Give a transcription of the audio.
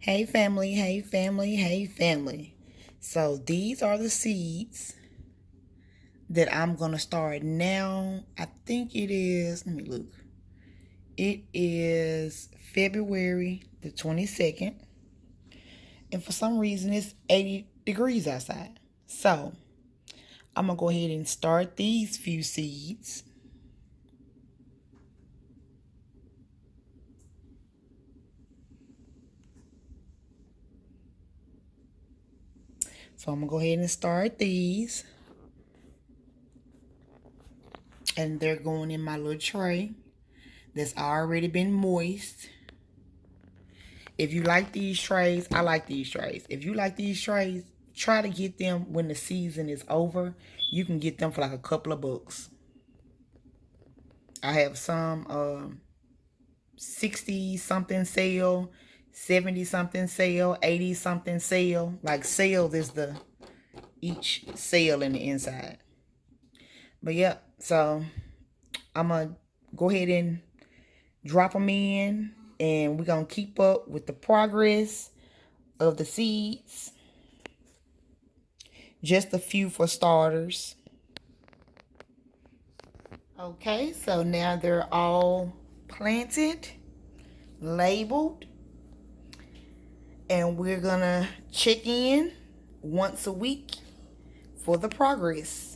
Hey family, hey family, hey family. So these are the seeds that I'm going to start now. I think it is, let me look. It is February the 22nd. And for some reason it's 80 degrees outside. So I'm going to go ahead and start these few seeds. So I'm going to go ahead and start these. And they're going in my little tray that's already been moist. If you like these trays, I like these trays. If you like these trays, try to get them when the season is over. You can get them for like a couple of bucks. I have some 60 something sale, 70 something sale, 80 something sale. Like sale is the each sale in the inside. But yeah, so I'm gonna go ahead and drop them in, and we're gonna keep up with the progress of the seeds. Just a few for starters. Okay, so now they're all planted, labeled, and we're gonna check in once a week for the progress.